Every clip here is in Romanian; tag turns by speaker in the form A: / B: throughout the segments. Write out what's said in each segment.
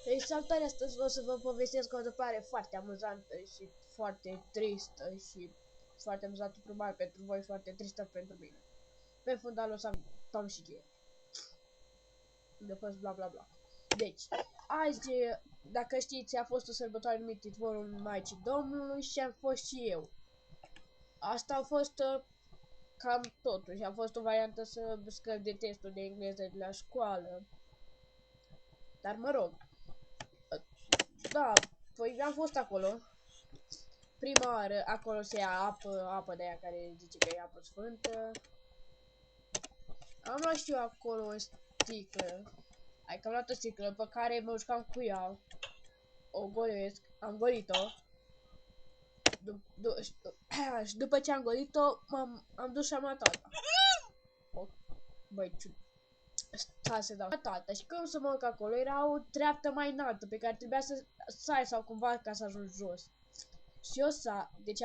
A: Deci salutare, astăzi o să vă povestesc o întâmplare foarte amuzantă și foarte tristă și foarte amuzantă probabil pentru voi, foarte tristă pentru mine. Pe fundal o să am Tom și Jerry. De fost bla bla bla. Deci, azi, dacă știți, a fost o sărbătoare numită Tvorul Maicii Domnului și am fost și eu. Asta a fost cam totul și a fost o variantă să scăp de testul de engleză de la școală. Dar mă rog, da, păi am fost acolo. Prima oară, acolo se ia apă de aia care zice că e apă sfântă. Am luat și eu acolo o sticlă. Hai că am luat o sticlă pe care mă jucam cu ea. O golesc, am golit-o. Și după ce am golit-o, am dus și am luat alta. Băi, stai să dau alta. Și când să mă duc acolo, era o treaptă mai înaltă pe care trebuia să sari sau cumva ca să ajungi jos. Și eu deci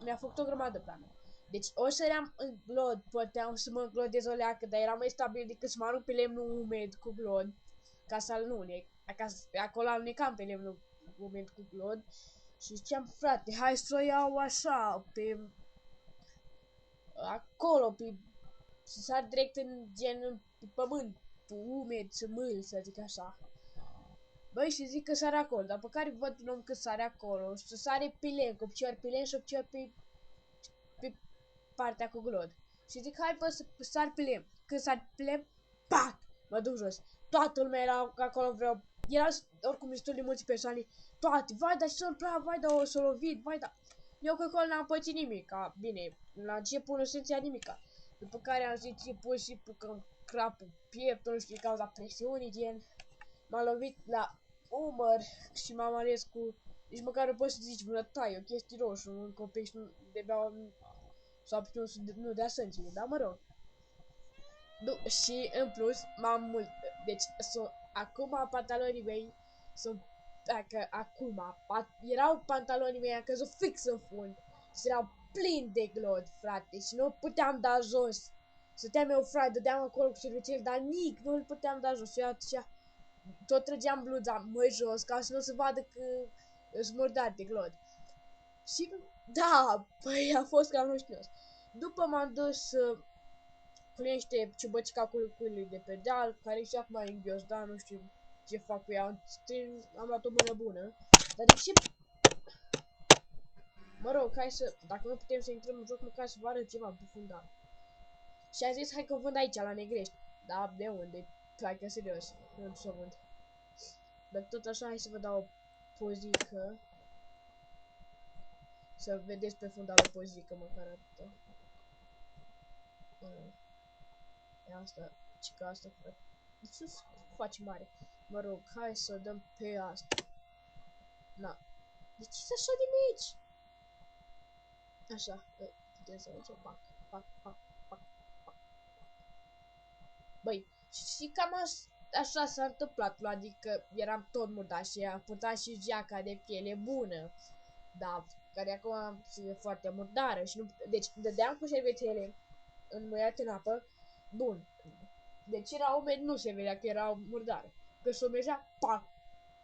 A: mi-a făcut o grămadă de planuri. Deci o săream în glod, puteam să mă glodez o leacă, dar era mai stabil decât să mă arunc pe lemnul umed cu glod, ca să alunec, acolo alunecam pe lemnul umed cu glod. Și ziceam, frate, hai să o iau așa, acolo, să sar direct pe pământ, pe umed, să mâl, să zic așa. Băi, și zic că sare acolo, dar pe care văd un om că sare acolo și să sare pe len, cu picioare pe len și o picioare pe partea cu glod. Și zic, hai bă, să sar pe lemn. Când sar pe lemn, pac, mă duc jos. Toată lumea era acolo, era oricum destul de mulți persoane, toate, vai da, și s-o prea, vai da, o s-o lovit, vai da. Eu că acolo n-am pățit nimica, bine, la început nu simțea nimica. După care am simțit pur și simplu că crapul pieptul, nu știu, cauza presiunii, gen, m-a lovit la umăr și m-am ales cu, nici măcar nu poți să zici vânătai, o chestie roșu, un copil și de beau sau nu dea sângele, dar mă rog. Și în plus m-am mult, deci acum pantalonii mei sunt, dacă acum erau pantalonii mei, am căzut fix în fund și erau plini de glod, frate, și nu puteam da jos. Stăteam eu, frate, dădeam acolo cu șervețel, dar nu îl puteam da jos. Eu atunci tot trăgeam bluza mai jos ca să nu se vadă că sunt murdar de glod. Și da, păi a fost cam rușinos. După m-am dus cu niște ciubăcica cu lucrurile de pe deal, care și acum e înghios, da, nu știu ce fac cu ea, am luat o mână bună. Dar de ce? Mă rog, hai să, dacă nu putem să intrăm în joc, măcar să vă arăt ceva pe fundal. Și a zis, hai că o vând aici, la Negrești. Da, de unde? Hai că serios, nu să o vând. Dar tot așa, hai să vă dau o pozică. Să vedeți pe fundal o pozică, măcar atâta. E asta, cica asta, frate. De ce să faci mare? Mă rog, hai să dăm pe asta. Na. De ce așa de mici? Așa, putem să facem pac, pac, pac, pac, pac. Băi, și cam așa s-a întâmplat, adică eram tot murdar și am purtat și geaca de piele bună. Da, care acum e foarte murdară și nu, deci dădeam cu șervețele înmuiate în apă, bun. Deci era umed, nu se vedea că era murdară. Că se mergea, pac,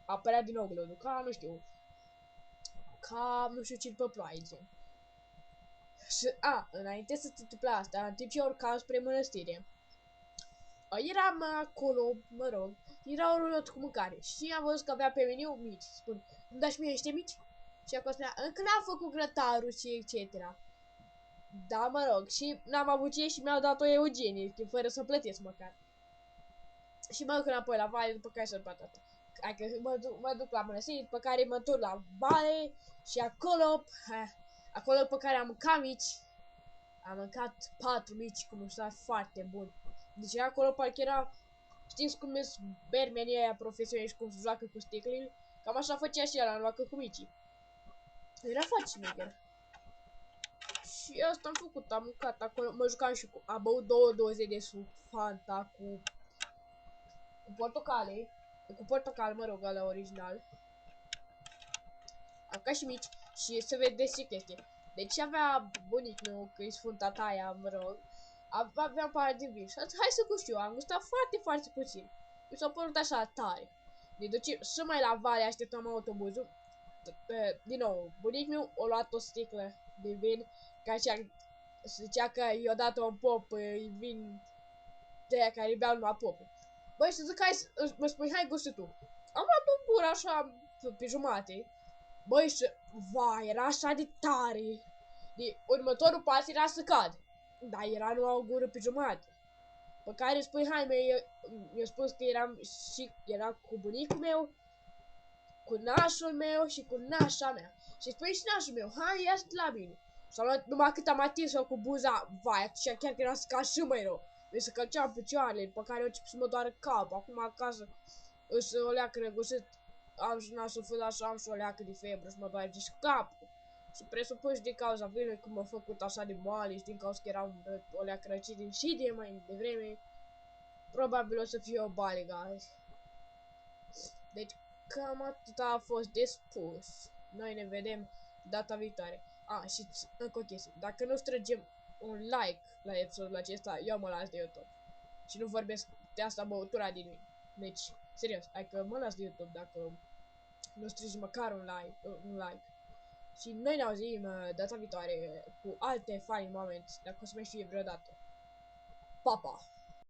A: apărea din nou glodul, ca, nu știu, ca, nu știu ce, pe ploaie, gen. Și, înainte să se întâmple asta, în timp ce urcam spre mănăstire, eram acolo, mă rog, era o rulotă cu mâncare și am văzut că avea pe meniu mici. Spun, îmi dați mie niște mici? Și acolo spunea, încă n-am făcut grătarul și etc. Da, mă rog, și n-am avut ce și mi-au dat o Eugenie, fără să plătesc măcar. Și mă duc înapoi la vale, după care să-l plătesc. Adică mă duc la mănăstire, după care mă întorc la vale și acolo după care am mâncat mici, am mâncat 4 mici cu muștar foarte bun. Deci acolo parcă era, știți cum e bermenii aia profesioniști, cum se joacă cu sticlele? Cam așa făcea și el, am luat cu micii. Era foarte șmecher. Și asta am făcut, am mâncat acolo, mă jucam și am băut 2 doze de suc Fanta cu portocale, mă rog, ăla original. Am ca și mici și să vedeți ce chestie. Deci avea bunicul meu, că e sfânta taia, mă rog, aveam pahar de vin și hai să gust eu, am gustat foarte, foarte puțin. Mi s-a părut așa tare. Ne ducem și mai la vale, așteptăm autobuzul. Din nou, bunicul meu a luat o sticlă de vin, ca zicea că i-a dat un pop, vin de aia care beau numai popul. Băi, să zic, mă spui, hai gustă tu. Am luat un pur așa, pe jumate. Băi, și, vai, era așa de tare. De următorul pas era să cad. Dar era numai o gură pe jumate. Pe care spui, hai, mi-a spus că era cu bunicul meu, cu nașul meu și cu nașa mea. Și spui și nașul meu, hai, ia la mine. S-a luat numai cât am atins-o cu buza, vai, atunci chiar că era să cad și mai rău. Mi se călceam picioarele, pe care eu încep să mă doară capul. Acum acasă își o leacă răgușit, am și nasul fădat și am și o leacă de febră și mă doare și capul. Și presupun și din cauza vinului cum m-a făcut așa de moale și din cauza că eram o leacă răcit și de mai devreme, probabil o să fie o balegă azi. Deci cam atât a fost de spus. Noi ne vedem data viitoare. Și încă o chestie. Dacă nu strângem un like la episodul acesta, eu mă las de YouTube. Și nu vorbesc de asta băutura din mine. Deci, serios, hai că mă las de YouTube dacă nu strângi măcar un like. Și noi ne auzim data viitoare cu alte funny moments, dacă o să mai fie vreodată. Pa, pa!